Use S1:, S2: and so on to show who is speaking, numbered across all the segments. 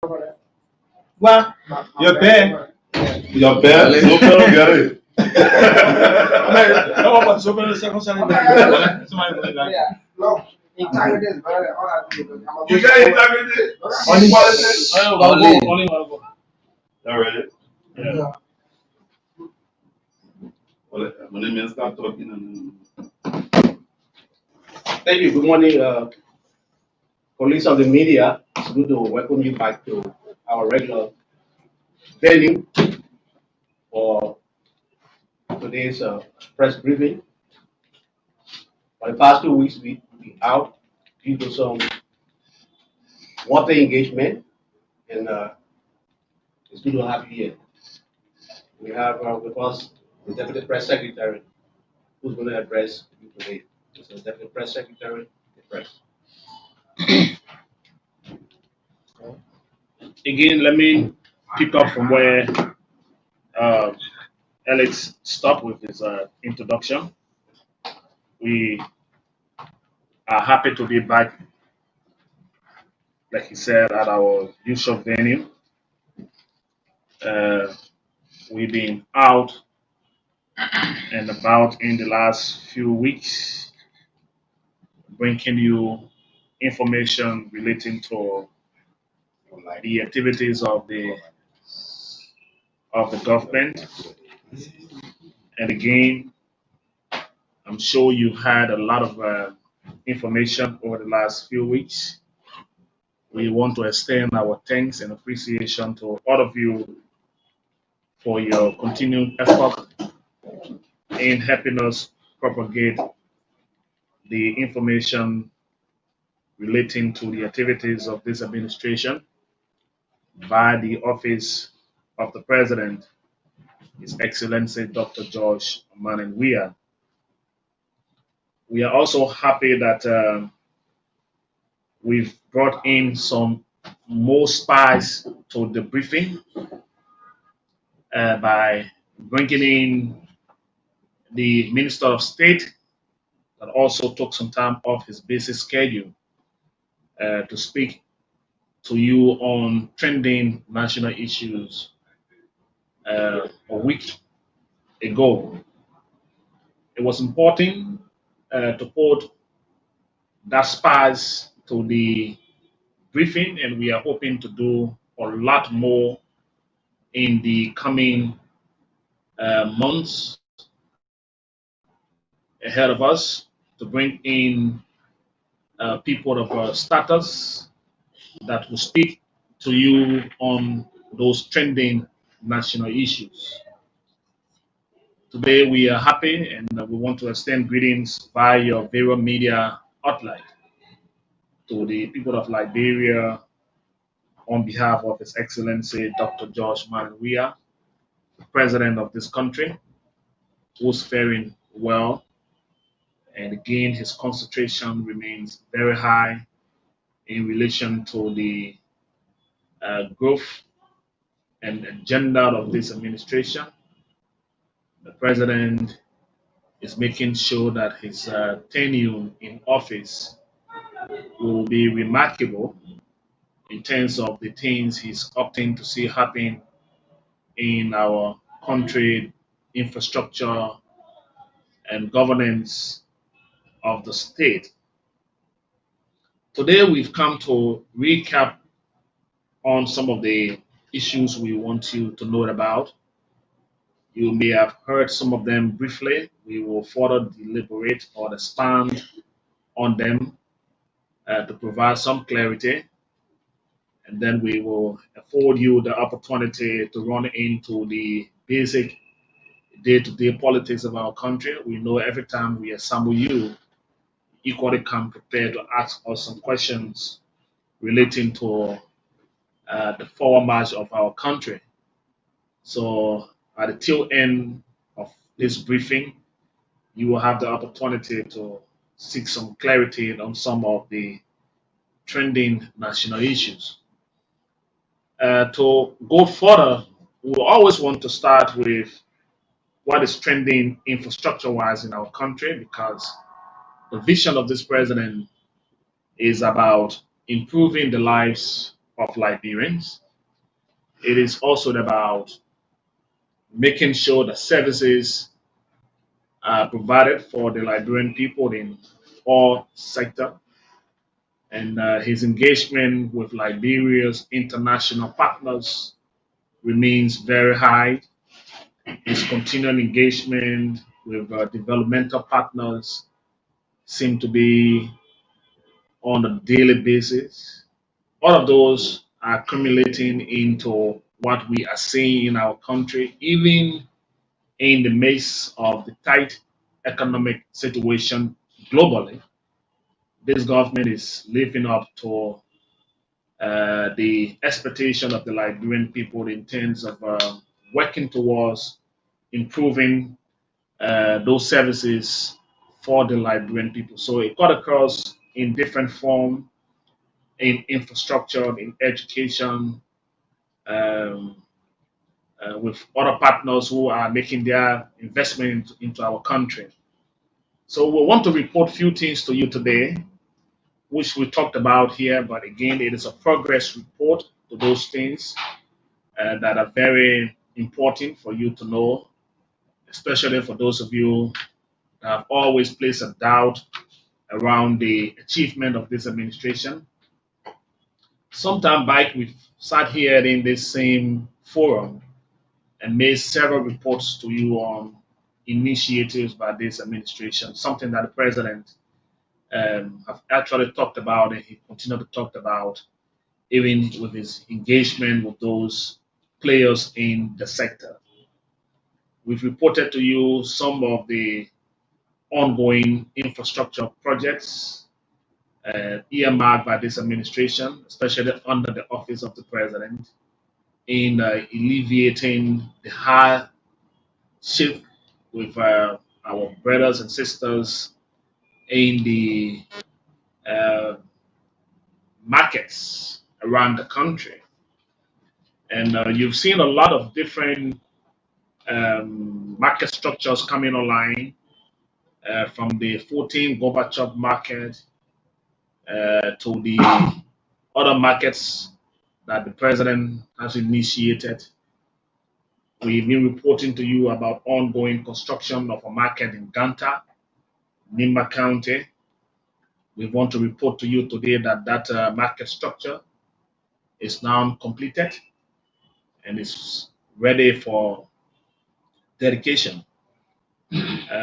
S1: Well, your bed.
S2: Your bed, no better get it.
S1: No, but so many seconds. No.
S2: You can't integrate it. Only politics.
S1: Only.
S2: All right.
S1: Yeah.
S2: Well, when the men start talking, and
S3: Thank you. Good morning, colleagues of the media. It's good to welcome you back to our regular venue for today's press briefing. For the past 2 weeks, we out due to some water engagement, and it's good to have you here. We have with us the Deputy Press Secretary, who's going to address you today. This is the Deputy Press Secretary, the press.
S1: Again, let me pick up from where uh, Alex stopped with his introduction. We are happy to be back, like he said, at our usual venue. Uh, we've been out and about in the last few weeks, bringing you information relating to the activities of the government. And again, I'm sure you've had a lot of information over the last few weeks. We want to extend our thanks and appreciation to all of you for your continued effort in helping us propagate the information relating to the activities of this administration via the office of the President, His Excellency Dr. George Manenwia. We are also happy that we've brought in some more spies to the briefing by bringing in the Minister of State that also took some time off his busy schedule to speak to you on trending national issues a week ago. It was important to put that spies to the briefing, and we are hoping to do a lot more in the coming months ahead of us to bring in people of status that will speak to you on those trending national issues. Today we are happy and we want to extend greetings via your various media outlet to the people of Liberia on behalf of His Excellency Dr. George Manweah, the President of this country, who's faring well. And again, his concentration remains very high in relation to the growth and agenda of this administration. The president is making sure that his tenure in office will be remarkable in terms of the things he's opting to see happen in our country, infrastructure, and governance of the state. Today, we've come to recap on some of the issues we want you to know about. You may have heard some of them briefly. We will further deliberate or expand on them to provide some clarity, and then we will afford you the opportunity to run into the basic day-to-day politics of our country. We know every time we assemble you, equally come prepared to ask us some questions relating to the forward march of our country. So at the tail end of this briefing, you will have the opportunity to seek some clarity on some of the trending national issues. To go further, we always want to start with what is trending infrastructure wise in our country because the vision of this president is about improving the lives of Liberians. It is also about making sure the services are provided for the Liberian people in all sectors. And his engagement with Liberia's international partners remains very high. His continual engagement with developmental partners seem to be on a daily basis. All of those are accumulating into what we are seeing in our country, even in the midst of the tight economic situation globally. This government is living up to the expectation of the Liberian people in terms of working towards improving those services for the Liberian people. So it got across in different form, in infrastructure, in education, um, with other partners who are making their investment into our country. So we want to report few things to you today, which we talked about here, but again, it is a progress report to those things that are very important for you to know, especially for those of you that have always placed a doubt around the achievement of this administration. Sometime back, we've sat here in this same forum and made several reports to you on initiatives by this administration, something that the president have actually talked about and he continued to talk about even with his engagement with those players in the sector. We've reported to you some of the ongoing infrastructure projects earmarked by this administration, especially under the office of the president, in alleviating the hardship with our brothers and sisters in the uh, markets around the country. And you've seen a lot of different market structures coming online from the 14 Gorbachev market to the other markets that the president has initiated. We've been reporting to you about ongoing construction of a market in Ganta, Nimba County. We want to report to you today that market structure is now completed and is ready for dedication.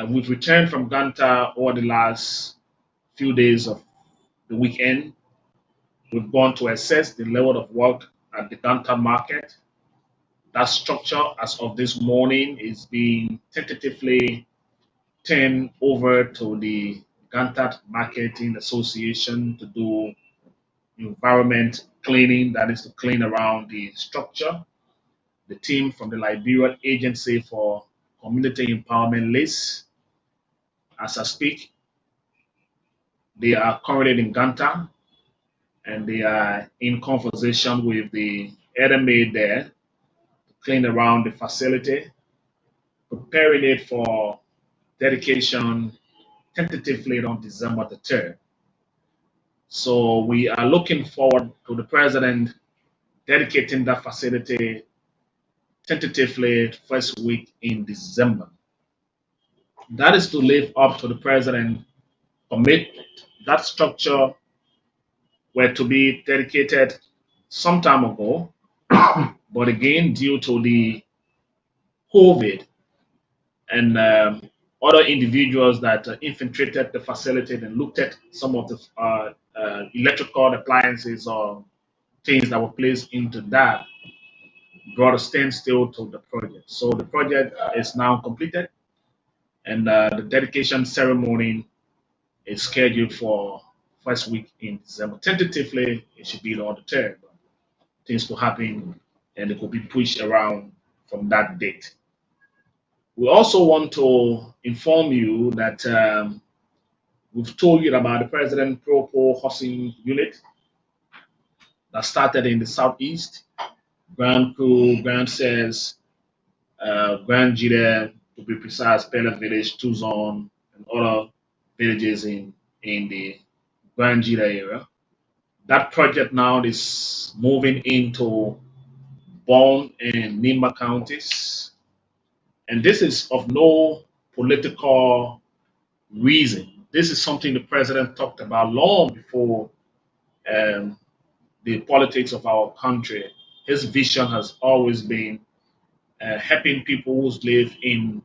S1: We've returned from Ganta over the last few days of the weekend. We've gone to assess the level of work at the Ganta market. That structure, as of this morning, is being tentatively turned over to the Ganta Marketing Association to do environment cleaning, that is to clean around the structure. The team from the Liberian Agency for Community Empowerment LACE, as I speak, they are currently in Ganta and they are in conversation with the LMA there to clean around the facility, preparing it for dedication tentatively on December the 3rd. So we are looking forward to the president dedicating that facility tentatively first week in December. That is to live up to the president's commitment. That structure were to be dedicated some time ago, but again, due to the COVID and other individuals that infiltrated the facility and looked at some of the electrical appliances or things that were placed into that, brought a standstill to the project. So the project is now completed, and the dedication ceremony is scheduled for first week in December. Tentatively, it should be on the third, but things could happen and it could be pushed around from that date. We also want to inform you that we've told you about the President Propo Housing Unit that started in the southeast. Grand Crew, Grand Says, Grand Jide, to be precise, Pele Village, Tuzon, and other villages in the Grand Jide area. That project now is moving into Bond and Nima counties. And this is of no political reason. This is something the president talked about long before um, the politics of our country. His vision has always been helping people who live in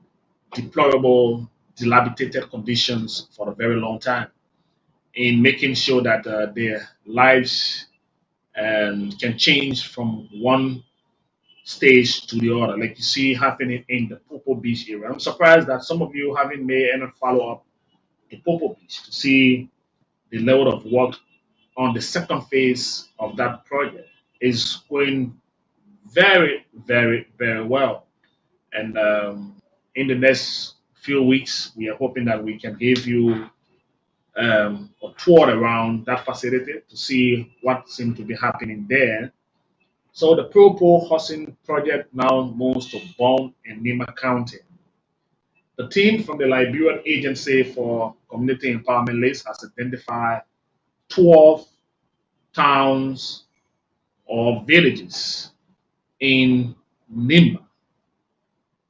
S1: deplorable, dilapidated conditions for a very long time, in making sure that their lives can change from one stage to the other, like you see happening in the Popo Beach area. I'm surprised that some of you haven't made any follow up to Popo Beach to see the level of work on the second phase of that project is going very, very, very well. And in the next few weeks, we are hoping that we can give you a tour around that facility to see what seems to be happening there. So the Propo Housing Project now moves to Bond and Nima County. The team from the Liberian Agency for Community Empowerment List has identified 12 towns or villages in Nimba.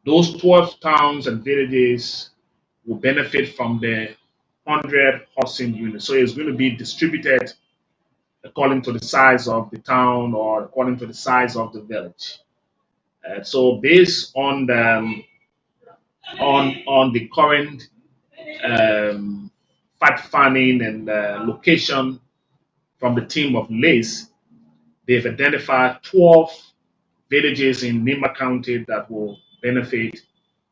S1: Those 12 towns and villages will benefit from the 100 housing units. So it's going to be distributed according to the size of the town or according to the size of the village. So based on the current um, fact finding and location from the team of LACE, they've identified 12 villages in Nima County that will benefit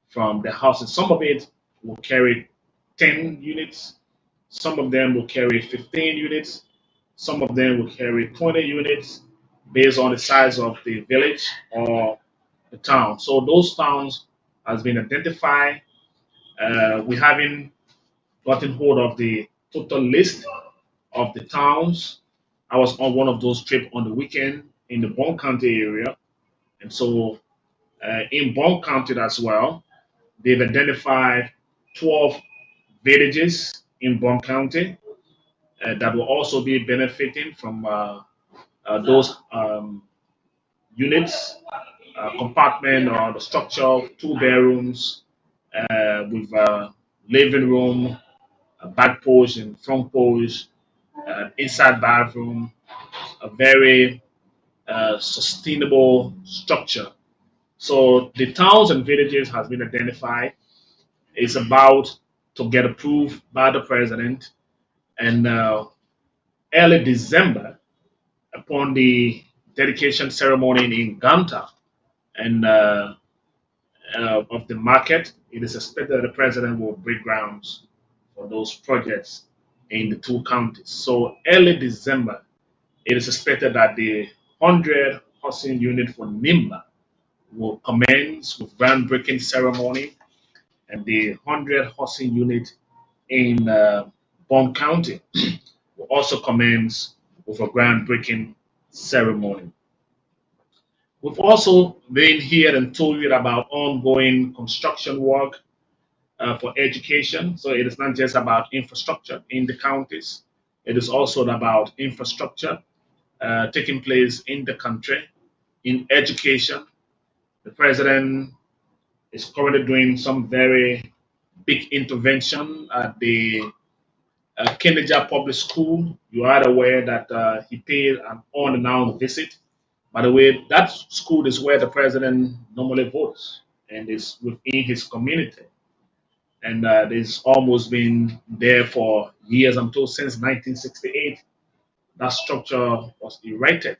S1: from the houses. Some of it will carry 10 units, some of them will carry 15 units, some of them will carry 20 units based on the size of the village or the town. So those towns has been identified. We haven't gotten hold of the total list of the towns. I was on one of those trips on the weekend in the Bond County area, and so in Bond County as well, they've identified 12 villages in Bond County that will also be benefiting from those units, compartment or the structure, two bedrooms with a living room, a back porch and front porch, inside bathroom, a very sustainable structure. So the towns and villages has been identified. It's about to get approved by the president, and early December, upon the dedication ceremony in Ganta and of the market, it is expected that the president will break grounds for those projects in the two counties. So early December, it is expected that the 100 housing unit for Nimba will commence with groundbreaking ceremony, and the 100 housing unit in Bond County will also commence with a groundbreaking ceremony. We've also been here and told you about ongoing construction work for education. So it is not just about infrastructure in the counties, it is also about infrastructure taking place in the country in education. The president is currently doing some very big intervention at the Kennedy Public School. You are aware that he paid an unannounced visit. By the way, that school is where the president normally votes and is within his community. And it's almost been there for years. I'm told since 1968 that structure was erected.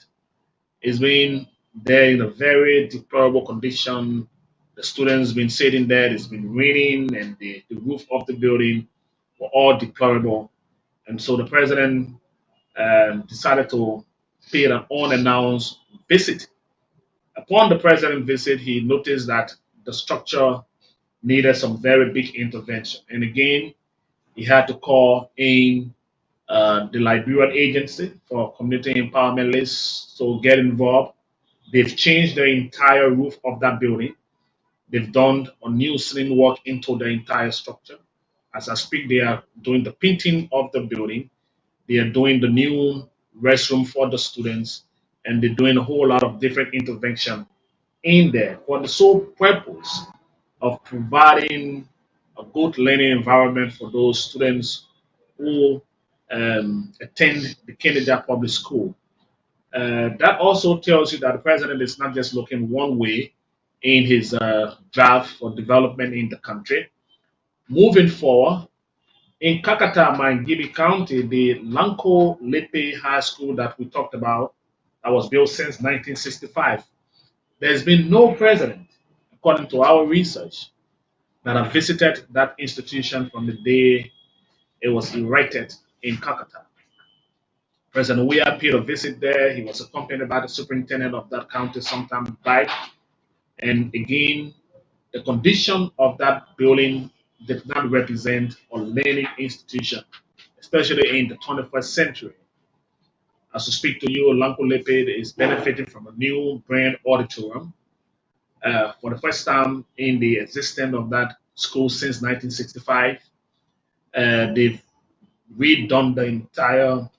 S1: It's been there in a very deplorable condition. The students been sitting there. It's been raining, and the roof of the building were all deplorable. And so the president decided to pay an unannounced visit. Upon the president visit, he noticed that the structure needed some very big intervention. And again, he had to call in the Liberian Agency for Community Empowerment List to get involved. They've changed the entire roof of that building. They've done a new ceiling work into the entire structure. As I speak, they are doing the painting of the building. They are doing the new restroom for the students, and they're doing a whole lot of different intervention in there for the sole purpose of providing a good learning environment for those students who attend the Kennedy Public School. That also tells you that the president is not just looking one way in his draft for development in the country. Moving forward, in Kakata, Mangimi County, the Lanko Lepe High School that we talked about, that was built since 1965, there's been no president, according to our research, that have visited that institution from the day it was erected in Kakata. President Weah paid a visit there. He was accompanied by the superintendent of that county sometime back. And again, the condition of that building did not represent a learning institution, especially in the 21st century. As we speak to you, Lanko Lepe is benefiting from a new brand auditorium. For the first time in the existence of that school since 1965, they've redone the entire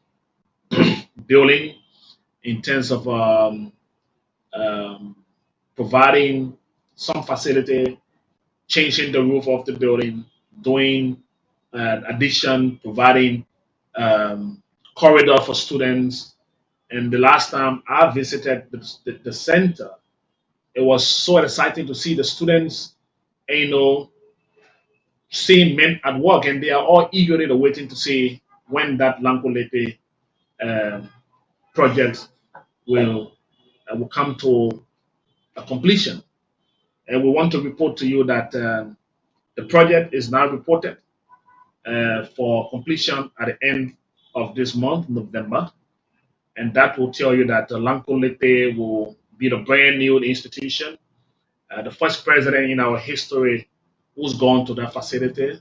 S1: building in terms of um, providing some facility, changing the roof of the building, doing addition, providing corridor for students. And the last time I visited the center, it was so exciting to see the students, seeing men at work, and they are all eagerly waiting to see when that Lankolete um project will come to a completion. And we want to report to you that the project is now reported for completion at the end of this month, November. And that will tell you that Lankolete will be the brand new institution, the first president in our history who's gone to that facility.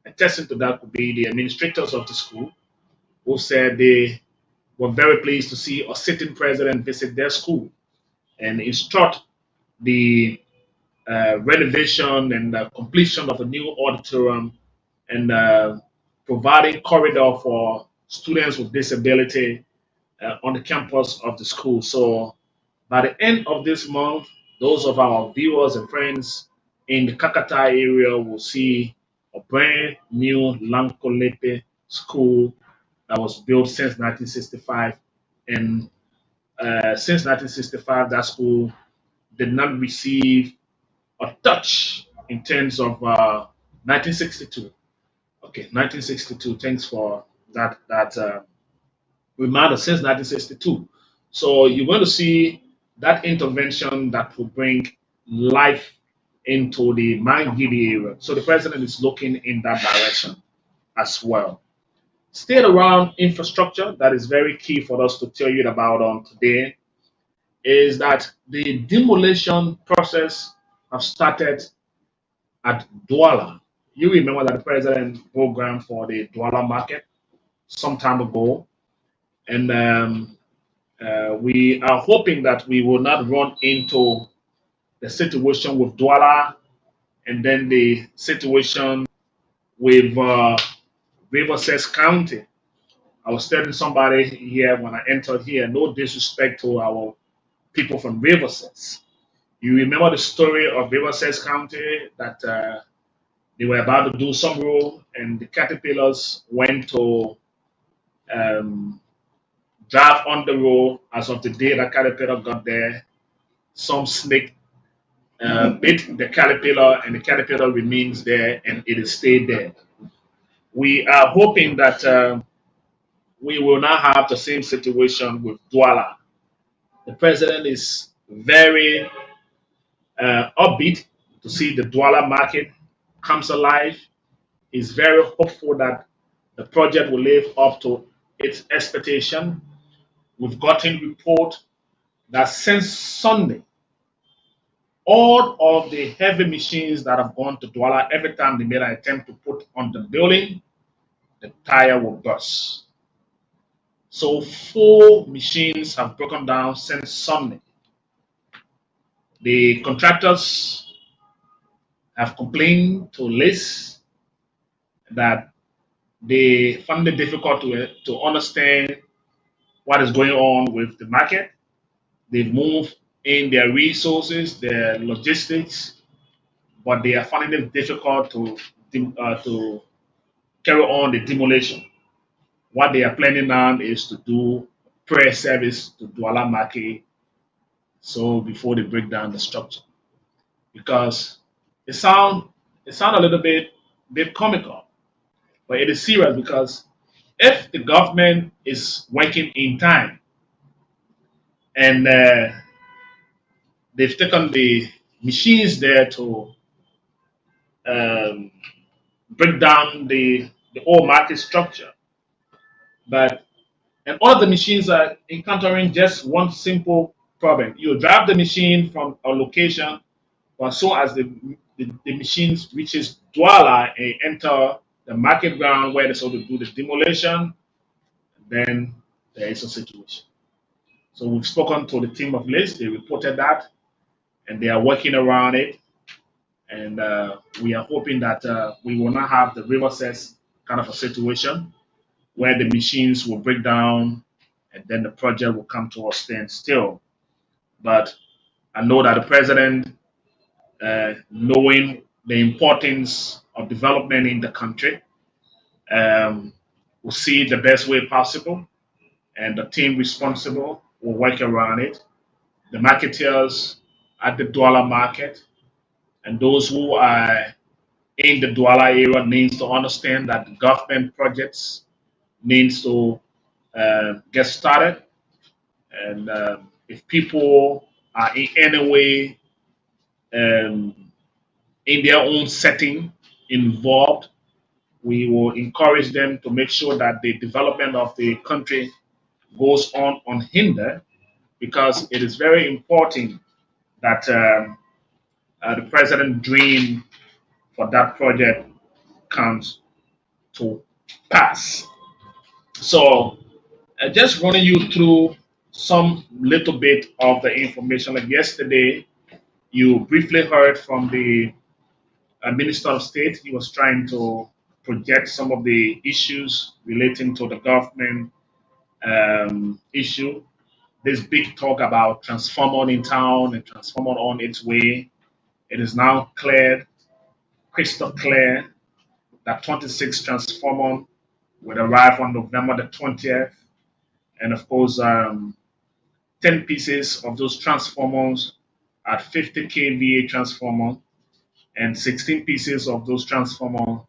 S1: Attesting to that would be the administrators of the school who said they were very pleased to see a sitting president visit their school and instruct the renovation and completion of a new auditorium and providing corridor for students with disability on the campus of the school. So by the end of this month, those of our viewers and friends in the Kakata area will see a brand new Lankolepe school that was built since 1965. And since 1965, that school did not receive a touch in terms of 1962. Okay, 1962. Thanks for that reminder since 1962. So you're going to see that intervention that will bring life into the Mangidi area. So the president is looking in that direction as well. Still around infrastructure, that is very key for us to tell you about on today, is that the demolition process have started at Douala. You remember that the president programmed for the Douala market some time ago, and we are hoping that we will not run into the situation with Douala and then the situation with Riverside County. I was telling somebody here when I entered here, no disrespect to our people from Riverside. You remember the story of Riverside County that they were about to do some road and the caterpillars went to um, drive on the road as of the day that caterpillar got there. Some snake bit the caterpillar and the caterpillar remains there and it is stayed there. We are hoping that we will not have the same situation with Douala. The president is very upbeat to see the Douala market comes alive. He's very hopeful that the project will live up to its expectation. We've gotten report that since Sunday, all of the heavy machines that have gone to Douala, every time they made an attempt to put on the building, the tire will burst. So 4 machines have broken down since Sunday. The contractors have complained to Liz that they find it difficult to understand what is going on with the market. They've moved in their resources, their logistics, but they are finding it difficult to carry on the demolition. What they are planning now is to do prayer service to Douala Market, so before they break down the structure, because it sound it sound a little bit comical, but it is serious because if the government is working in time and they've taken the machines there to um, break down the whole market structure, but and all of the machines are encountering just one simple problem. You drive the machine from a location, but as soon as the machines reaches Douala and enter the market ground where they're supposed to do the demolition, then there is a situation. So we've spoken to the team of Liz. They reported that, and they are working around it. And we are hoping that we will not have the river cess kind of a situation where the machines will break down and then the project will come to a standstill. But I know that the president, knowing the importance of development in the country, um, will see the best way possible, and the team responsible will work around it. The marketeers at the Douala market and those who are in the Douala area needs to understand that the government projects needs to get started. And if people are in any way um, in their own setting involved, we will encourage them to make sure that the development of the country goes on unhindered, because it is very important that the president dream for that project comes to pass. So, just running you through some little bit of the information. Like yesterday, you briefly heard from the Minister of State. He was trying to project some of the issues relating to the government issue. This big talk about transformer in town and transformer on its way. It is now cleared, crystal clear, that 26 transformer will arrive on November the 20th. And of course, 10 pieces of those transformers at 50 kVA transformer, and 16 pieces of those transformer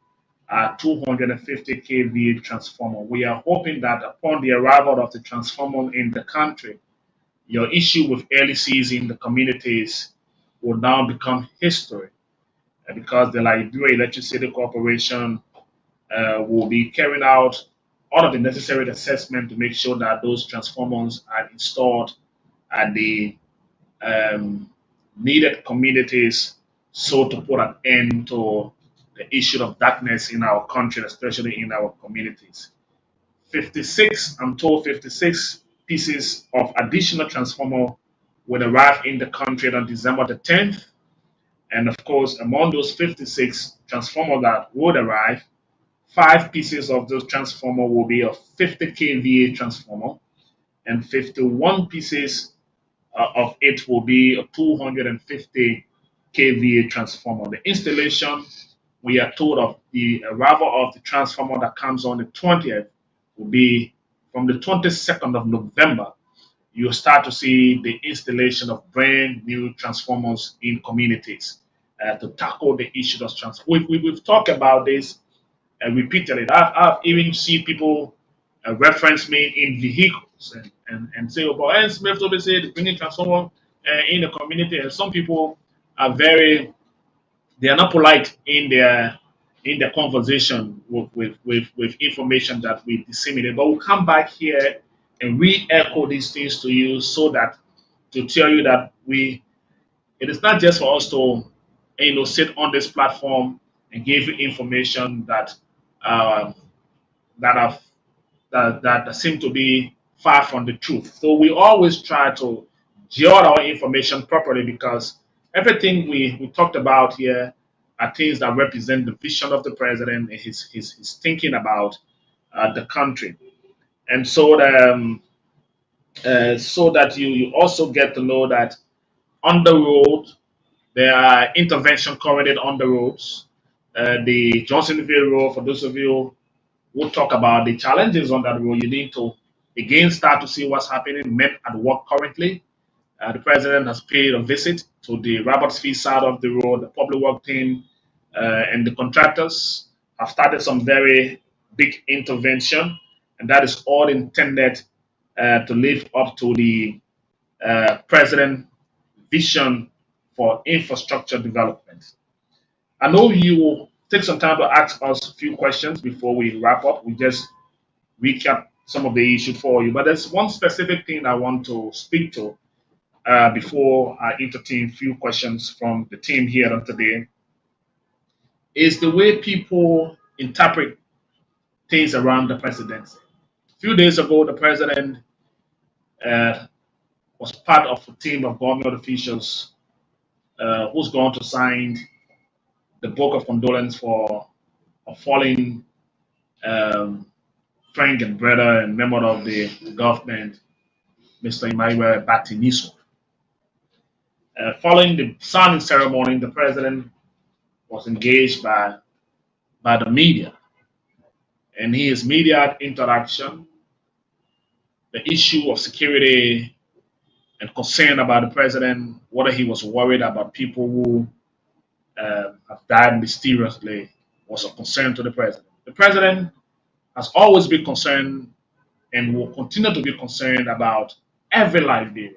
S1: at 250 kVA transformer. We are hoping that upon the arrival of the transformer in the country, your issue with LECs in the communities will now become history, because the Liberia Electricity Corporation will be carrying out all of the necessary assessment to make sure that those transformers are installed at the um, needed communities, so to put an end to the issue of darkness in our country, especially in our communities. 56, I'm told 56 pieces of additional transformer will arrive in the country on December the 10th. And of course, among those 56 transformers that would arrive, 5 pieces of those transformer will be a 50 kVA transformer, and 51 pieces of it will be a 250 kVA transformer. The installation, we are told of the arrival of the transformer that comes on the 20th will be from the 22nd of November. You'll start to see the installation of brand new transformers in communities to tackle the issue of transformers. We've talked about this repeatedly. I've even seen people reference me in vehicles and say, oh, but Aaron Smith always said bringing transformer in the community. And some people are they are not polite in their conversation with information that we disseminate. But we'll come back here and re-echo these things to you, so that to tell you that it is not just for us to sit on this platform and give you information uh, that are that seem to be far from the truth. So we always try to jot our information properly, because everything we talked about here are things that represent the vision of the president and his thinking about the country. And so so that you also get to know that on the road there are intervention corridors on the roads. The Johnsonville Road, for those of you who talk about the challenges on that road, you need to again start to see what's happening men at work currently. The president has paid a visit to the Robertsfield side of the road. The public work team and the contractors have started some very big intervention, and that is all intended to live up to the president vision for infrastructure development. I know you will take some time to ask us a few questions before we wrap up. We just recap some of the issues for you, but there's one specific thing I want to speak to before I entertain a few questions from the team here on today. Is the way people interpret things around the presidency. A few days ago, the president uh, was part of a team of government officials who's going to sign the book of condolence for a fallen um, friend and brother and member of the government, Mr. Emmanuel Batiniso. Following the signing ceremony, the president was engaged by the media. And his media interaction, the issue of security and concern about the president, whether he was worried about people who have died mysteriously, was a concern to the president. The president has always been concerned and will continue to be concerned about every Liberian,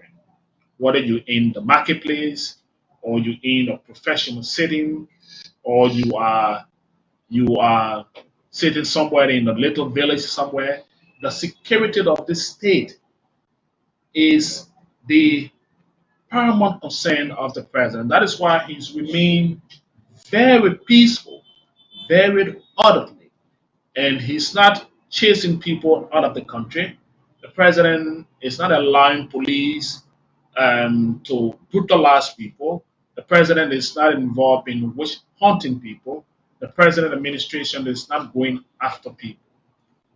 S1: whether you're in the marketplace or you're in a professional setting or you are sitting somewhere in a little village somewhere. The security of this state is the paramount concern of the president. That is why he's remained very peaceful, very orderly, and he's not chasing people out of the country. The president is not allowing police to brutalize people. The president is not involved in witch hunting people. The president administration is not going after people.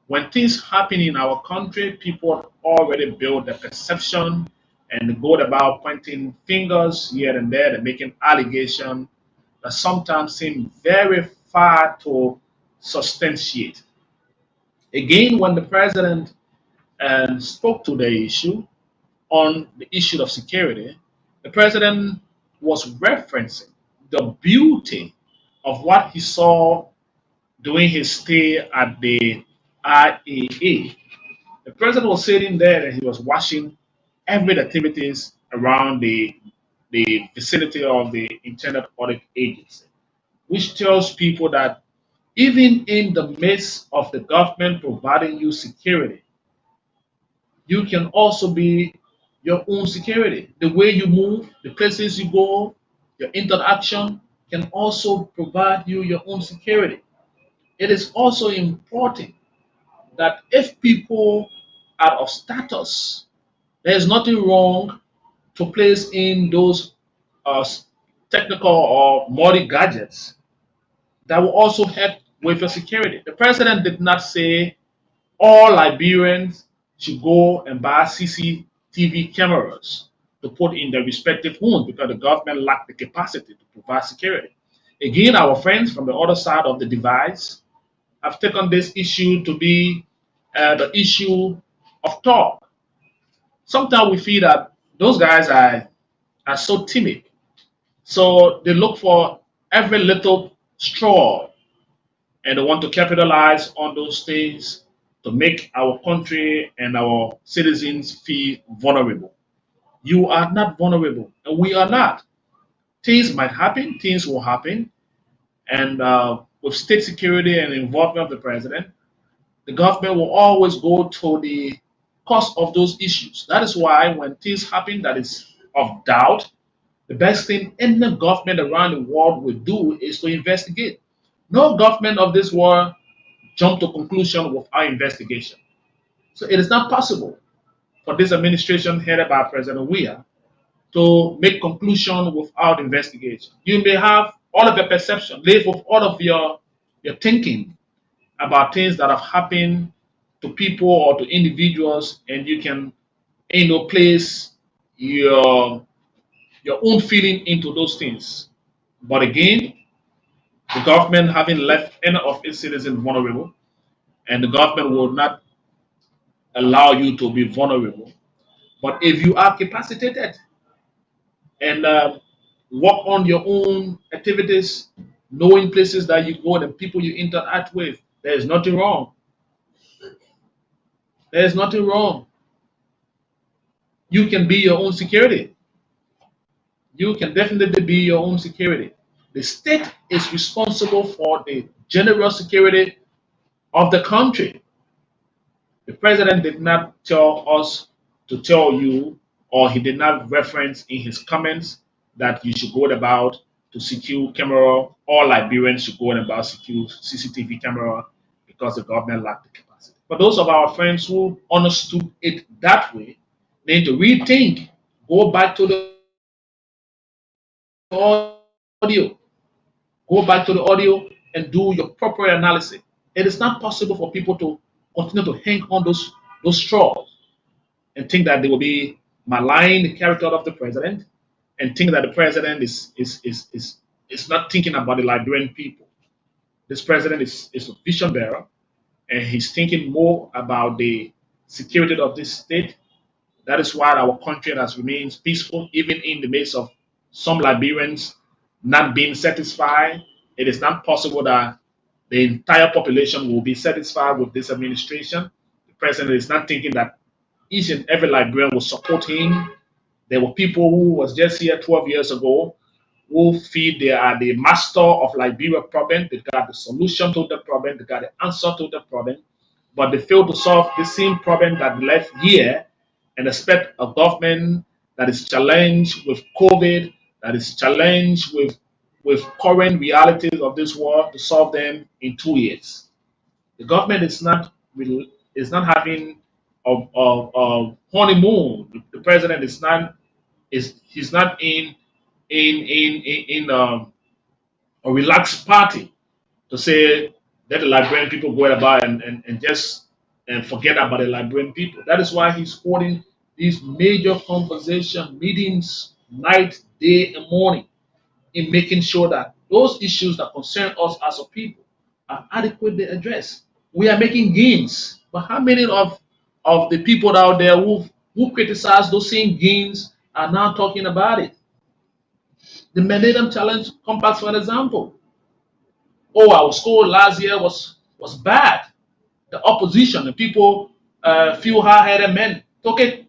S1: When things happen in our country, people already build a perception and they go about pointing fingers here and there and making allegations that sometimes seem very far to substantiate. Again, when the president spoke to the issue on the issue of security, the president was referencing the beauty of what he saw during his stay at the IAA. The president was sitting there and he was watching every activities around the vicinity of the Internal Audit Agency, which tells people that even in the midst of the government providing you security, you can also be your own security. The way you move, the places you go, your interaction can also provide you your own security. It is also important that if people are of status, there is nothing wrong to place in those uh, technical or multi gadgets that will also help with your security. The president did not say all Liberians should go and buy CCTV cameras to put in their respective homes because the government lacked the capacity to provide security. Again, our friends from the other side of the device have taken this issue to be the issue of talk. Sometimes we feel that those guys are so timid. So they look for every little straw and they want to capitalize on those things to make our country and our citizens feel vulnerable. You are not vulnerable, and we are not. Things might happen, things will happen, and with state security and involvement of the president, the government will always go to the cause of those issues. That is why when things happen that is of doubt, the best thing any government around the world will do is to investigate. No government of this world jump to conclusion without investigation. So it is not possible for this administration headed by President Weah to make conclusion without investigation. You may have all of your perception, live with all of your thinking about things that have happened to people or to individuals, and you can place your own feeling into those things. But again, the government having left any of its citizens vulnerable, and the government will not allow you to be vulnerable. But if you are capacitated and work on your own activities, knowing places that you go, the people you interact with, there is nothing wrong. There is nothing wrong. You can be your own security. You can definitely be your own security. The state is responsible for the general security of the country. The president did not tell us to tell you, or he did not reference in his comments that you should go about to secure camera. All Liberians should go about secure CCTV camera because the government lacked the capacity. For those of our friends who understood it that way, they need to rethink, go back to the audio, go back to the audio and do your proper analysis. It is not possible for people to continue to hang on those straws and think that they will be malign the character of the president and think that the president is not thinking about the Liberian people. This president is a vision bearer and he's thinking more about the security of this state. That is why our country has remained peaceful, even in the midst of some Liberians not being satisfied. It is not possible that the entire population will be satisfied with this administration. The president is not thinking that each and every Liberian will support him. There were people who was just here 12 years ago who feel they are the master of Liberia problem. They got the solution to the problem. They got the answer to the problem. But they fail to solve the same problem that left here and expect a government that is challenged with COVID, that is challenged with current realities of this world to solve them in 2 years. The government is not having a honeymoon. The president is he's not in a relaxed party to say let the Liberian people go about and just and forget about the Liberian people. That is why he's holding these major conversation meetings night, day, and morning in making sure that those issues that concern us as a people are adequately addressed. We are making gains, but how many of the people out there who criticize those same gains are now talking about it? The Millennium Challenge Compact, for example. Oh, our score last year was bad. The opposition, the people, few hard-headed men took it.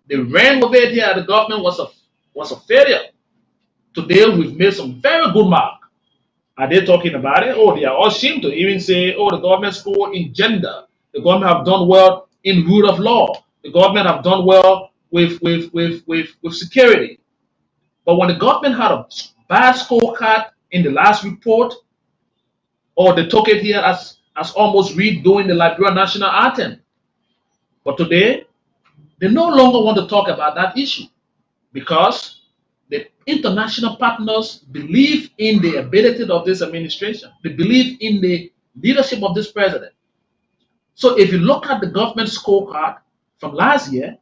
S1: They ran with it here. The government was a failure. Today we've made some very good mark. Are they talking about it? Oh, they are ashamed to even say, oh, the government scored in gender. The government have done well in rule of law. The government have done well with security. But when the government had a bad scorecard in the last report, or they took it here as almost redoing the Liberian national anthem. But today, they no longer want to talk about that issue because the international partners believe in the ability of this administration. They believe in the leadership of this president. So if you look at the government scorecard from last year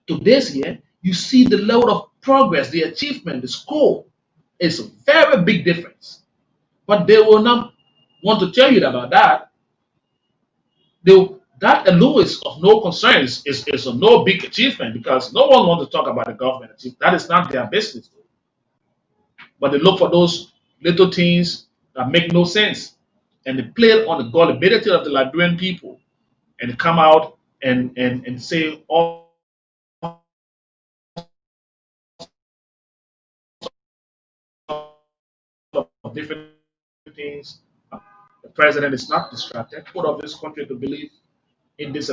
S1: to this year, you see the level of progress, the achievement, the score is a very big difference. But they will not want to tell you about that. That alone is of no concern. Is a no big achievement because no one wants to talk about the government achievement. That is not their business. But they look for those little things that make no sense. And they play on the gullibility of the Liberian people and come out and say all of different things. The president is not distracted. Put of this country to believe in this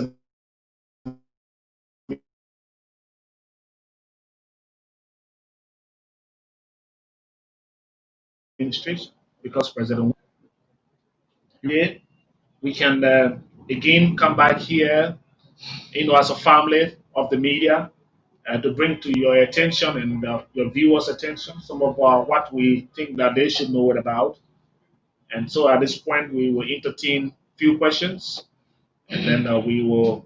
S1: administration because President here we can again come back here, as a family of the media, to bring to your attention and your viewers' attention some of what we think that they should know it about. And so at this point, we will entertain few questions, and then we will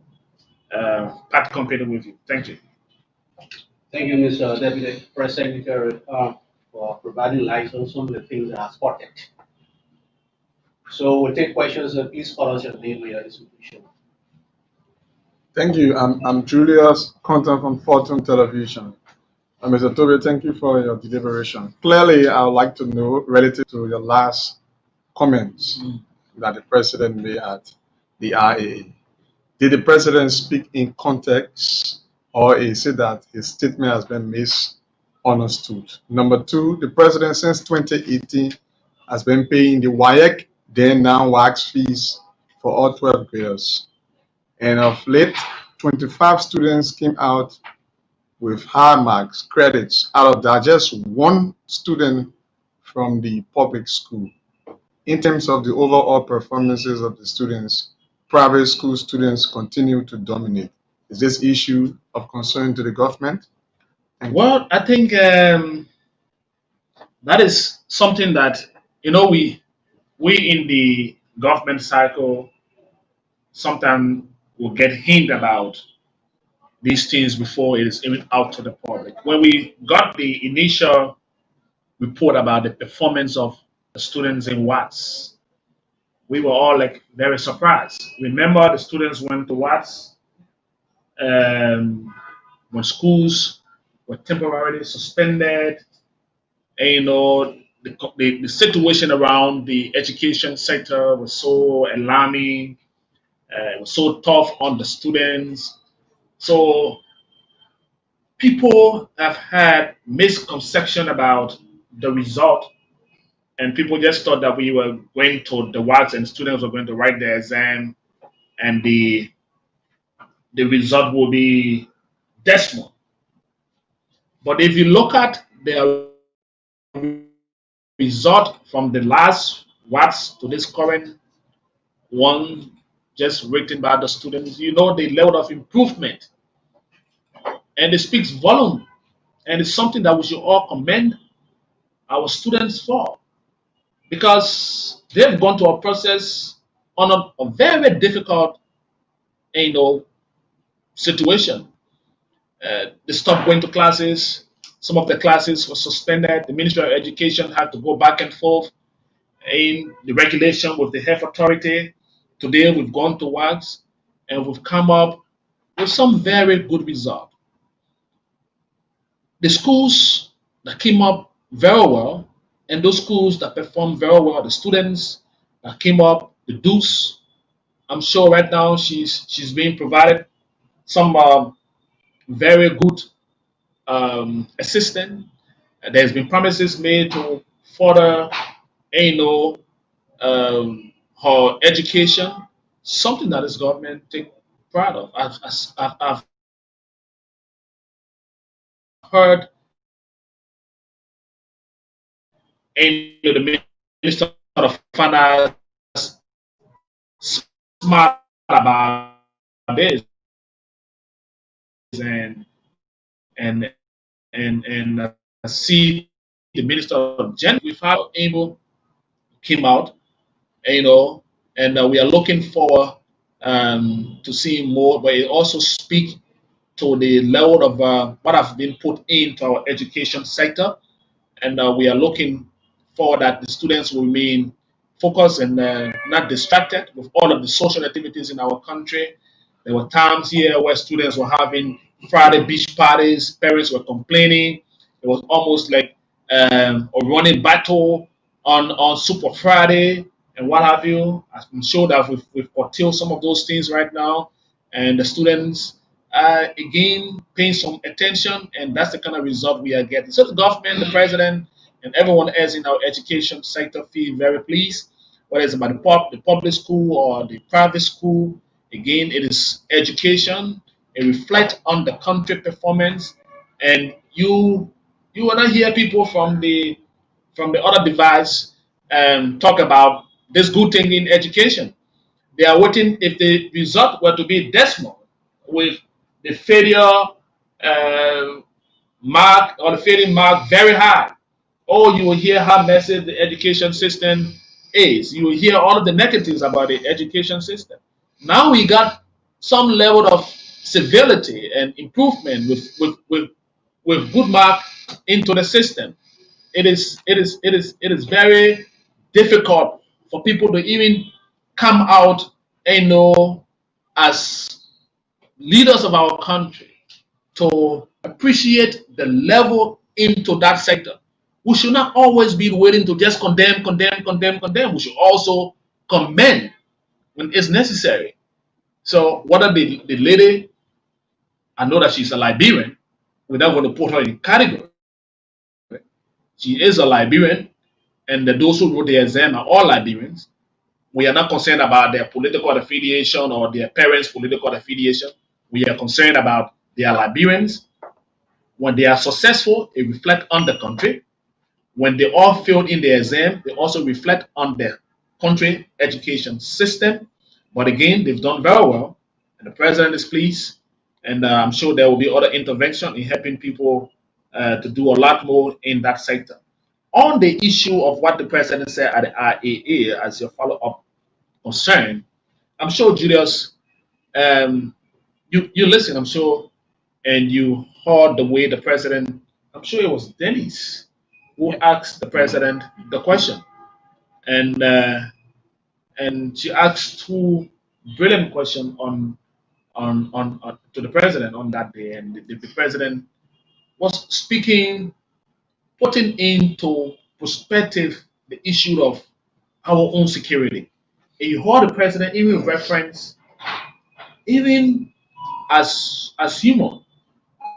S1: part company with you. Thank you.
S3: Thank you, Mr. Deputy Press Secretary, for providing light on some of the things that are spotted. So we'll take questions. Please call us your name and your institution.
S4: Thank you. I'm Julius, content from Fortune Television. Mr. Tobe, thank you for your deliberation. Clearly, I would like to know, relative to your last comments that the president made at the RAA, did the president speak in context, or is it that his statement has been misunderstood? Number two, the president since 2018 has been paying the WAEC, then now WAEC fees for all 12 graders. And of late, 25 students came out with high marks, credits. Out of that, just one student from the public school. In terms of the overall performances of the students, private school students continue to dominate. Is this issue of concern to the government? Thank you.
S1: Well, I think that is something that we in the government cycle sometimes will get hint about these things before it is even out to the public. When we got the initial report about the performance of the students in Watts, we were all like very surprised. Remember, the students went to Watts when schools were temporarily suspended. And, the situation around the education sector was so alarming. It was so tough on the students. So people have had misconception about the result, and people just thought that we were going to the WATS and students were going to write their exam, and the result will be decimal. But if you look at the result from the last WATS to this current one, just written by the students, the level of improvement, and it speaks volume, and it's something that we should all commend our students for, because they've gone to a process on a very difficult, situation. They stopped going to classes. Some of the classes were suspended. The Ministry of Education had to go back and forth in the regulation with the health authority. Today we've gone to WAGS and we've come up with some very good results. The schools that came up very well, and those schools that performed very well, the students that came up, the Deuce, I'm sure right now she's being provided some very good assistance. There's been promises made to further, her education, something that this government take pride of. I've heard the Minister of Finance smart about this, and see the Minister of Gender with how able came out, and we are looking forward to seeing more, but it also speaks to the level of what have been put into our education sector, and we are looking for that the students will remain focused and not distracted with all of the social activities in our country. There were times here where students were having Friday beach parties, parents were complaining. It was almost like a running battle on Super Friday and what have you. I'm sure that we've curtailed some of those things right now, and the students are again paying some attention, and that's the kind of result we are getting. So the government, the president, and everyone else in our education sector feel very pleased, whether it's about the public school or the private school. Again, it is education. It reflects on the country performance, and you will not hear people from the other device talk about this good thing in education. They are waiting if the result were to be decimal with the failure mark or the failing mark very high. Or you will hear how messy the education system is. You will hear all of the negatives about the education system. Now we got some level of civility and improvement with with good mark into the system. It is very difficult for people to even come out and know as leaders of our country to appreciate the level into that sector. We should not always be waiting to just condemn, condemn, condemn, condemn. We should also commend when it's necessary. So whether the lady, I know that she's a Liberian, we're not going to put her in category. She is a Liberian, and those who wrote the exam are all Liberians. We are not concerned about their political affiliation or their parents' political affiliation. We are concerned about their Liberians. When they are successful, it reflects on the country. When they all failed in the exam, they also reflect on the country education system. But again, they've done very well, and the president is pleased. And I'm sure there will be other intervention in helping people to do a lot more in that sector. On the issue of what the president said at the IAA as your follow-up concern, I'm sure Julius, you listen, I'm sure, and you heard the way the president, I'm sure it was Dennis who asked the president the question, and she asked two brilliant questions on to the president on that day, and the president was speaking, putting into perspective the issue of our own security. And you heard the president even reference, even as human,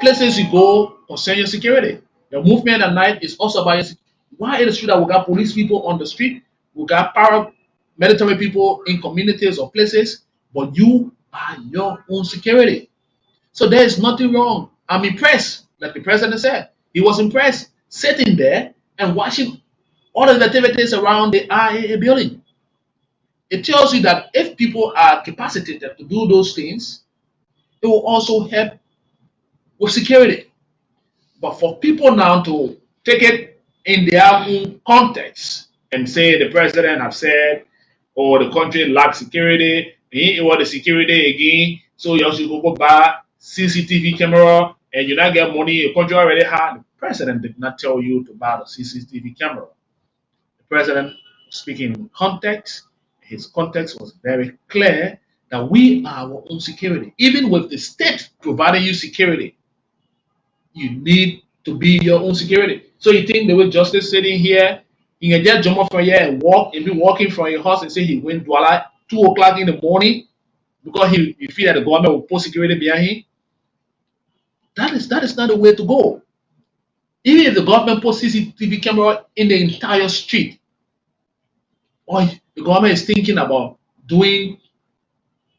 S1: places you go concern your security. Your movement at night is also about your security. Why it is true that we got police people on the street, we got paramilitary people in communities or places, but you are your own security. So there is nothing wrong. I'm impressed, like the president said. He was impressed sitting there and watching all the activities around the IAA building. It tells you that if people are capacitated to do those things, it will also help with security. But for people now to take it in their own context and say the president have said, or the country lacks security, he ain't want the security again, so you should go buy CCTV camera and you not get money, your country already had. The president did not tell you to buy the CCTV camera. The president speaking in context, his context was very clear that we are our own security. Even with the state providing you security, you need to be your own security. So you think the way justice sitting here, he can just jump off from here and walk and be walking from your house and say he went Douala 2 o'clock in the morning because he feel that the government will put security behind him? That is not the way to go. Even if the government puts CCTV camera in the entire street, or the government is thinking about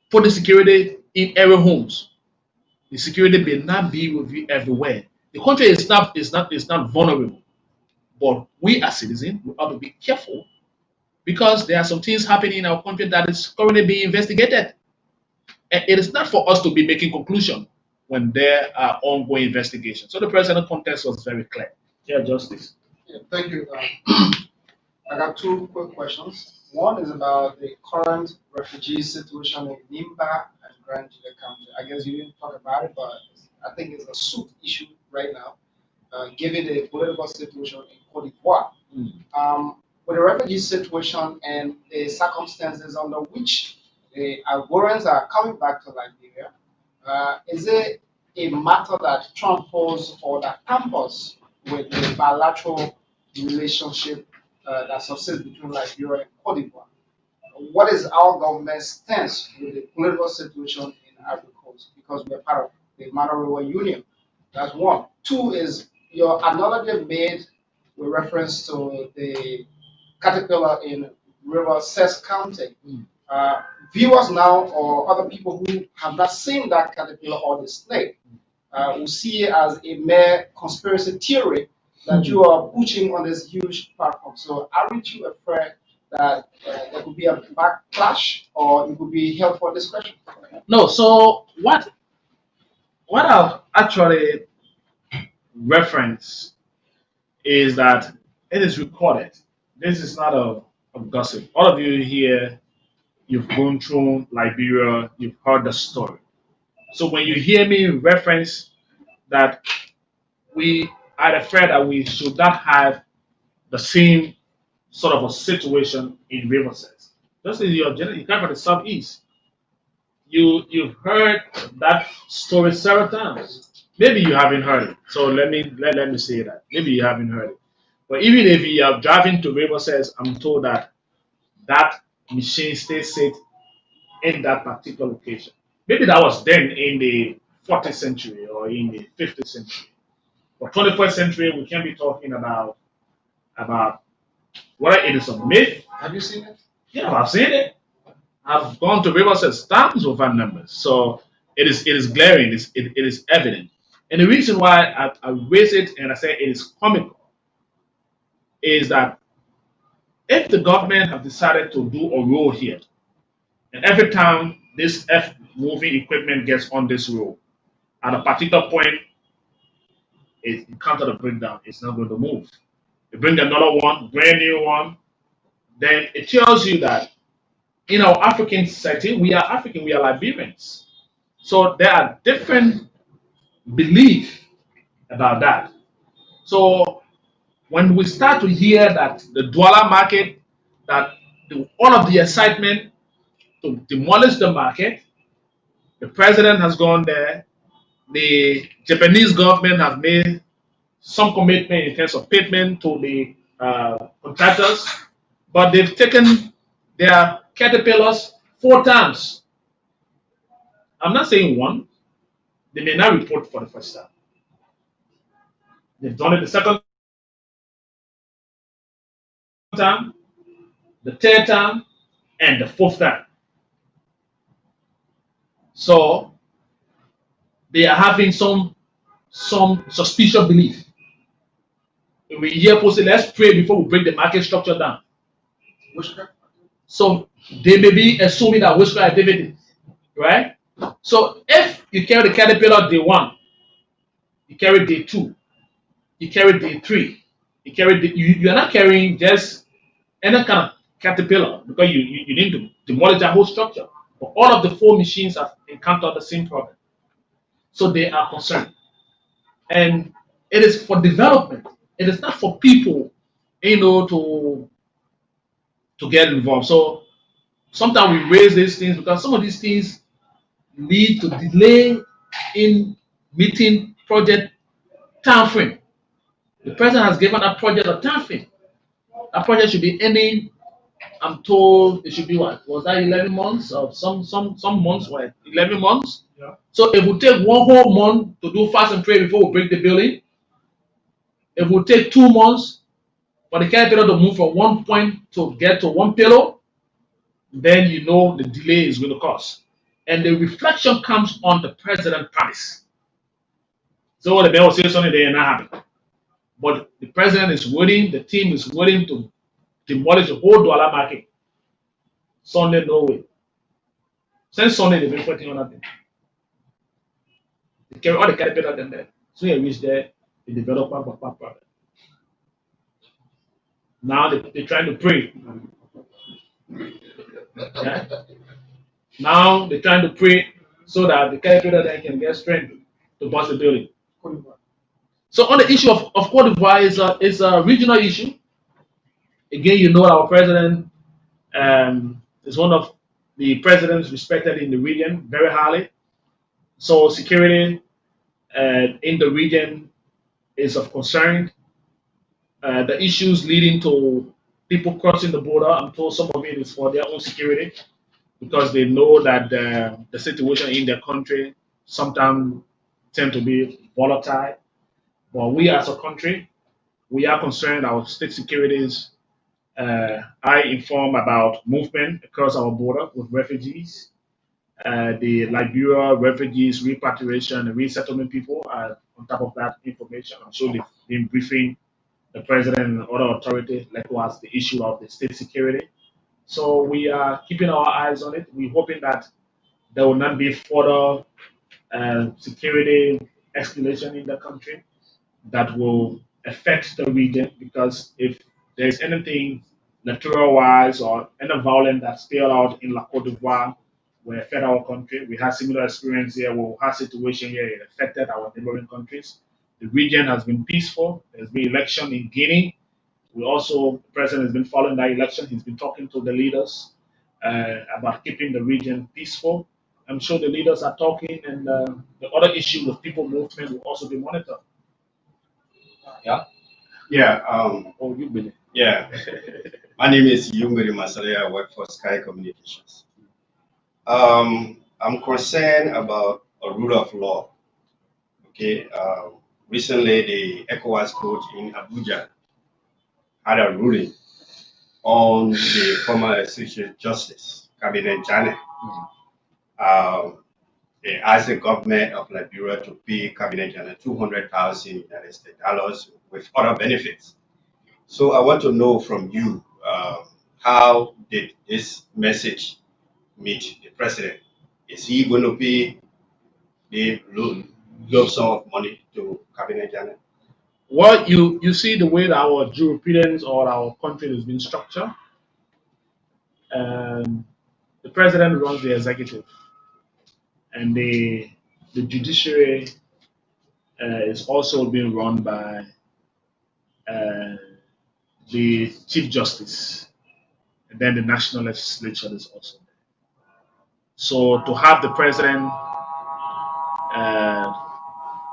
S1: putting security in every homes, the security may not be with you everywhere. The country is not vulnerable, but we as citizens we ought to be careful because there are some things happening in our country that is currently being investigated. And it is not for us to be making conclusion when there are ongoing investigations. So the president context was very clear. Yeah, Justice.
S5: Yeah, thank you. I got two quick questions. One is about the current refugee situation in Nimba and Grand Jile County. I guess you didn't talk about it, but I think it's a soup issue right now, given the political situation in Cote d'Ivoire. With the refugee situation and the circumstances under which the Ivorians are coming back to Liberia, is it a matter that tramples or that tampers with the bilateral relationship that subsists between Liberia and Cote d'Ivoire? What is our government's stance with the political situation in Ivory Coast? Because we're part of the Mara River Union. That's one. Two is your analogy made with reference to the caterpillar in River Cess County. Viewers now or other people who have not seen that caterpillar or the snake will see it as a mere conspiracy theory that you are pushing on this huge platform. So aren't you afraid that there could be a backlash or it could be held for discussion?
S1: No, so what I'll actually reference is that it is recorded. This is not a gossip. All of you here, you've gone through Liberia, you've heard the story. So when you hear me reference that we are afraid that we should not have the same sort of a situation in Riverside. Just as you come from the southeast, you've heard that story several times. Maybe you haven't heard it. So let me say that. Maybe you haven't heard it. But even if you are driving to Riverside, I'm told that that machine stays safe in that particular location. Maybe that was then in the 14th century or in the 15th century. But 21st century, we can be talking about whether it is a myth.
S5: Have you seen it?
S1: Yeah, I've seen it. I've gone to Riverside thousands of van numbers. So it is glaring, it is evident. And the reason why I raise it and I say it is comical is that if the government have decided to do a road here, and every time this F moving equipment gets on this road, at a particular point, it comes to the breakdown, it's not going to move. You bring another one, brand new one, then it tells you that in our African society, we are African, we are Liberians. So there are different beliefs about that. So when we start to hear that the Douala market, that all of the excitement to demolish the market, the president has gone there, the Japanese government have made some commitment in terms of payment to the contractors, but they've taken their caterpillars 4 times. I'm not saying one. They may not report for the first time. They've done it the second time, the third time, and the fourth time. So they are having some suspicious belief. We hear people say, let's pray before we break the market structure down.
S5: Witchcraft?
S1: So they may be assuming that witchcraft activity, right? So if you carry the caterpillar day one, you carry day two, you carry day three, you are not carrying just any kind of caterpillar because you need to demolish that whole structure. But all of the 4 machines have encountered the same problem. So they are concerned. And it is for development. It is not for people, to get involved. So sometimes we raise these things because some of these things lead to delay in meeting project time frame. The president has given that project a time frame. That project should be ending. I'm told it should be what? Was that 11 months or some months? What? 11 months.
S5: Yeah.
S1: So it would take one whole month to do fast and pray before we break the building. It would take 2 months for the caterpillar to move from one point to get to one pillow. Then you know the delay is going to cause. And the reflection comes on the president promise. So the man will say something they are not happy. But the president is waiting, the team is waiting to demolish the whole Douala market. Sunday, no way. Since Sunday, they've been fighting on nothing. They carry all the caterpillar in there. So you reach there, the developer problem. Now they're trying to pray. Yeah? Now they're trying to pray so that the caterpillar then can get strength to bust the building. So on the issue of Cote d'Ivoire is a regional issue. Again, you know our president is one of the presidents respected in the region very highly. So security in the region is of concern. The issues leading to people crossing the border, I'm told some of it is for their own security because they know that the situation in their country sometimes tend to be volatile. But we as a country, we are concerned our state securities are informed about movement across our border with refugees. The Liberia refugees, repatriation, and resettlement people are on top of that information. I'm sure they've been briefing the president and other authorities, likewise the issue of the state security. So we are keeping our eyes on it. We're hoping that there will not be further security escalation in the country that will affect the region because if there's anything natural wise or any violence that spilled out in La Cote d'Ivoire will affect our country. We had similar experience here. We had situation here it affected our neighboring countries. the region has been peaceful. There's been election in Guinea. We also, the president has been following that election. He's been talking to the leaders about keeping the region peaceful. I'm sure the leaders are talking, and the other issue with people movement will also be monitored.
S3: Yeah.
S2: Yeah,
S1: Oh, you believe?
S2: yeah. My name is Yumiri Masale. I work for Sky Communications. I'm concerned about a rule of law. Okay. Recently, the ECOWAS court in Abuja had a ruling on the former Associate Justice, Cabinet Janet. They asked the government of Liberia to pay Cabinet Janet $200,000 with other benefits. So I want to know from you, how did this message meet the president? Is he going to pay the lump sum of money to Cabinet Janet?
S1: Well, you see the way that our jurisprudence or our country has been structured. The president runs the executive, and the judiciary is also being run by uh, the chief justice, and then the national legislature is also there. So to have the president uh,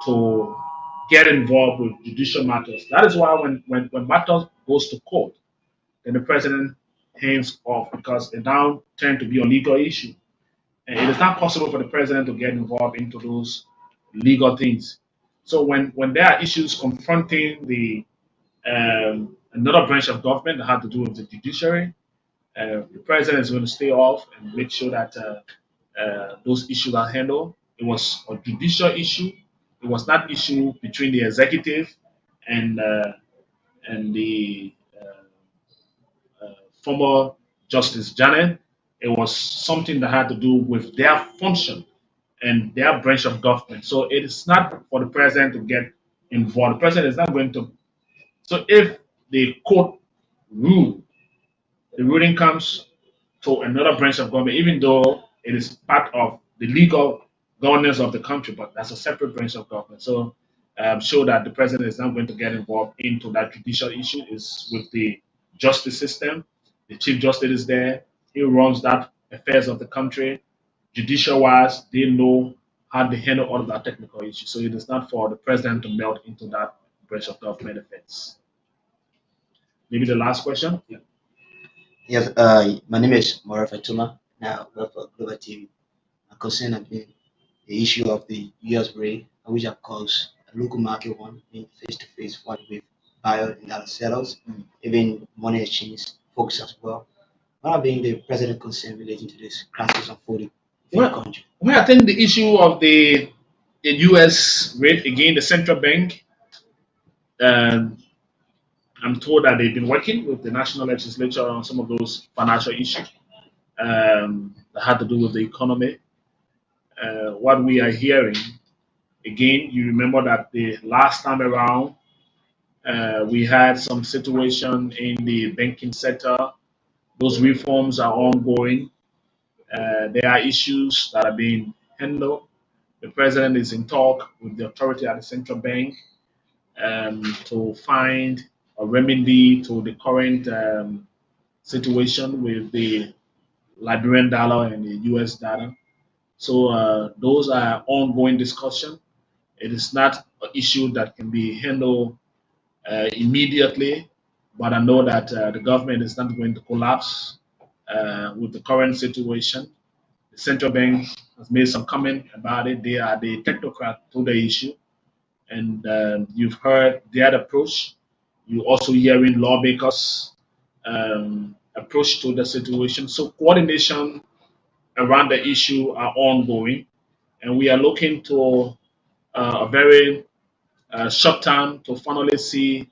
S1: to get involved with judicial matters, that is why when matters goes to court, then the president hands off because they now tend to be a legal issue. And it is not possible for the president to get involved into those legal things. So when there are issues confronting the another branch of government that had to do with the judiciary, the president is going to stay off and make sure that those issues are handled. It was a judicial issue. It was not issue between the executive and the former Justice Janet. It was something that had to do with their function and their branch of government. So it is not for the president to get involved. The president is not going to. So if the court rule, the ruling comes to another branch of government, even though it is part of the legal governance of the country, but that's a separate branch of government. So I'm sure that the president is not going to get involved into that judicial issue. Is with the justice system. The chief justice is there. He runs that affairs of the country. Judicial wise, they know how to handle all of that technical issues. So it is not for the president to melt into that branch of government affairs. Maybe the last question. Yeah.
S6: Yes, my name is Mara Fatuma. Now, I work for Global TV. My concern has been the issue of the US rate, which have caused a local market one in face-to-face one with buyer and other sellers, even money exchange folks as well. What have been the president concern relating to this crisis unfolding in the
S1: Well,
S6: country?
S1: well, I think the issue of the U.S. rate again, the central bank. Um, I'm told that they've been working with the national legislature on some of those financial issues that had to do with the economy. What we are hearing, again, you remember that the last time around, we had some situation in the banking sector. Those reforms are ongoing. There are issues that are being handled. The president is in talk with the authority at the central bank to find a remedy to the current situation with the Liberian dollar and the US dollar. So those are ongoing discussion. It is not an issue that can be handled immediately, but I know that the government is not going to collapse with the current situation. The central bank has made some comment about it. They are the technocrat to the issue, and you've heard their approach. You also hearing lawmakers approach to the situation. So coordination around the issue are ongoing, and we are looking to a very short time to finally see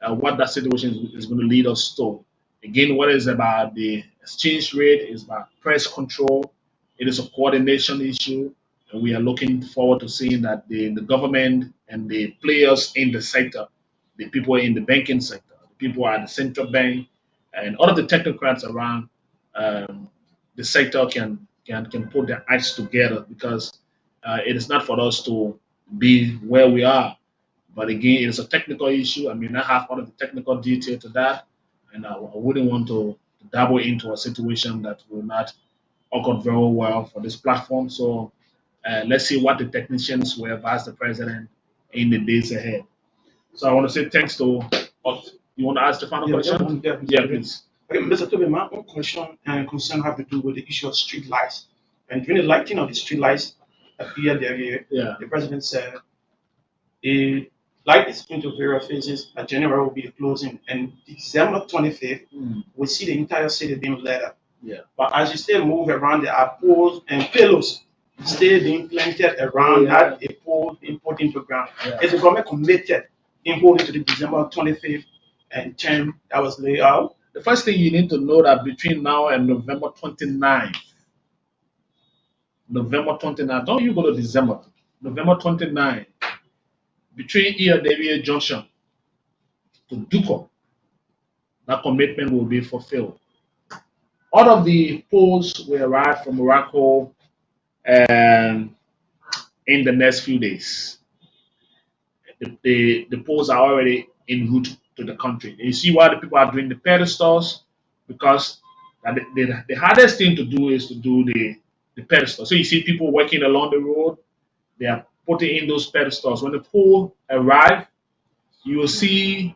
S1: what that situation is going to lead us to. Again, what is about the exchange rate is about price control. It is a coordination issue, and we are looking forward to seeing that the government and the players in the sector, the people in the banking sector, the people at the central bank, and all of the technocrats around the sector can put their acts together because it is not for us to be where we are. But again, it's a technical issue. I may not have all of the technical detail to that, and I wouldn't want to dabble into a situation that will not occur very well for this platform. So let's see what the technicians will advise the president in the days ahead. So I want to say thanks to. You want to ask the final
S7: Yeah, just
S1: question?
S7: one there, Mr.
S1: Yeah,
S7: Toby.
S1: please.
S7: Okay, Mr. Toby, my own question and concern have to do with the issue of street lights. And during the lighting of the street lights appeared there,
S1: Yeah.
S7: the president said the light is into various phases. A January will be the closing, and December 25th,
S1: Mm,
S7: we see the entire city being lit up.
S1: yeah.
S7: But as you still move around, there are poles and pillars still being planted around
S1: Yeah.
S7: that a pole being put into ground.
S1: Yeah.
S7: Is the government committed in holding to the December 25th and term that was laid out?
S1: The first thing you need to know that between now and November 29th, don't you go to December, November 29th, between David Junction to Duko, that commitment will be fulfilled. All of the poles will arrive from Morocco and in the next few days. The poles are already en route to the country. And you see why the people are doing the pedestals, because the hardest thing to do is to do the pedestal. So you see people working along the road, they are putting in those pedestals. When the pole arrive, you will see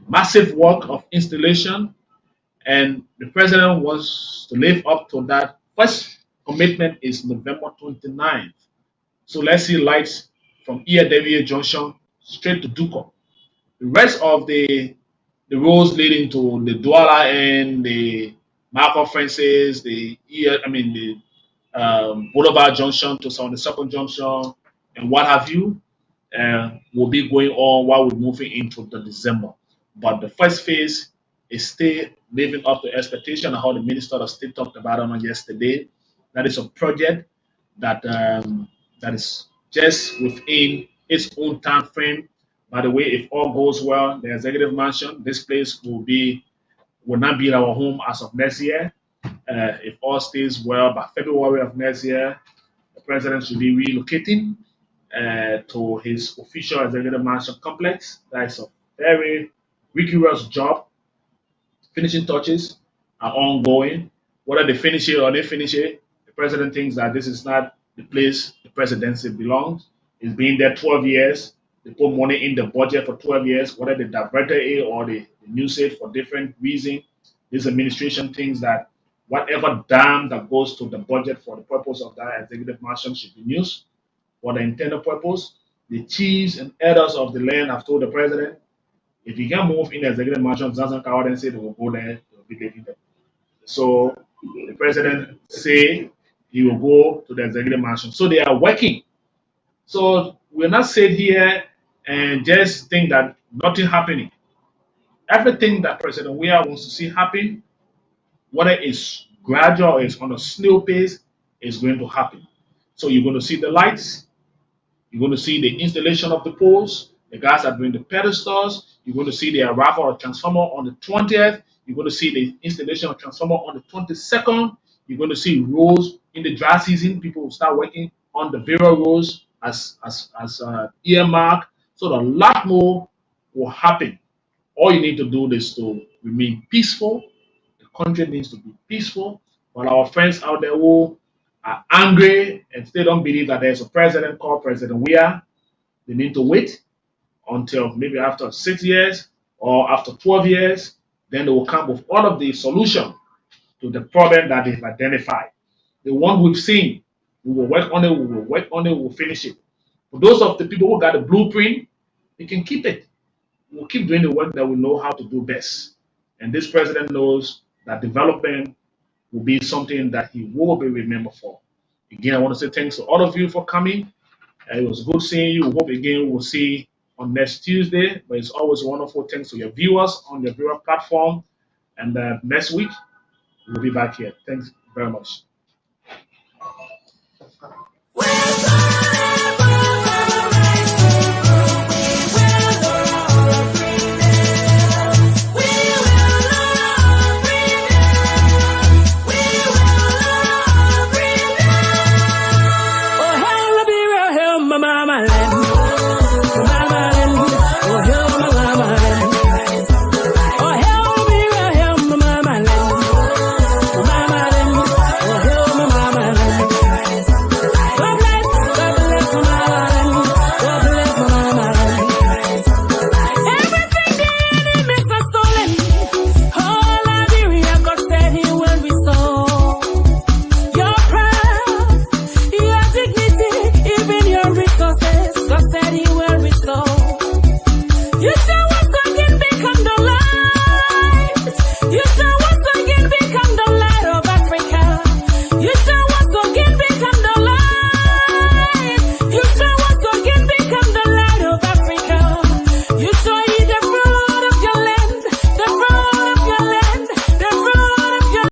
S1: massive work of installation, and the president wants to live up to that. First commitment is November 29th. So let's see lights from ERWA Junction straight to Duko. The rest of the roads leading to the Douala and the Marco Francis, the Boulevard Junction to some of the second junction and what have you, will be going on while we're moving into the December. But the first phase is still living up to expectation and how the Minister of State talked about it on yesterday. That is a project that is just within its own time frame. By the way, if all goes well, the executive mansion, this place will not be our home as of next year. If all stays well, by February of next year, the president should be relocating to his official executive mansion complex. That is a very rigorous job. Finishing touches are ongoing. Whether they finish it or they finish it, the president thinks that this is not the place the presidency belongs. It's been there 12 years. They put money in the budget for 12 years, whether they diverted it or they use it for different reasons. This administration thinks that whatever dime that goes to the budget for the purpose of that executive mansion should be used for the intended purpose. The chiefs and elders of the land have told the president, if you can move in the executive mansion, Zanzibar Kawa then say they will go there, they will be living there. So the president say he will go to the executive mansion. So they are working. So we're not sit here and just think that nothing happening. Everything that President Weah wants to see happen, whether it's gradual or it's on a snail pace, is going to happen. So you're going to see the lights, you're going to see the installation of the poles. The guys are doing the pedestals. You're going to see the arrival of transformer on the 20th. You're going to see the installation of transformer on the 22nd. You're going to see roads in the dry season. People will start working on the various roads as earmark. So a lot more will happen. All you need to do is to remain peaceful. The country needs to be peaceful. But our friends out there who are angry and still don't believe that there's a president called President Weah, they need to wait until maybe after 6 years or after 12 years. Then they will come with all of the solution to the problem that they've identified. The one we've seen, we will work on it, we will work on it, we will finish it. For those of the people who got the blueprint, they can keep it. We'll keep doing the work that we know how to do best. And this president knows that development will be something that he will be remembered for. Again, I want to say thanks to all of you for coming. It was good seeing you. We hope again we'll see on next Tuesday. But it's always wonderful. Thanks to your viewers on your viewer platform. And next week, we'll be back here. Thanks very much.
S8: Welcome.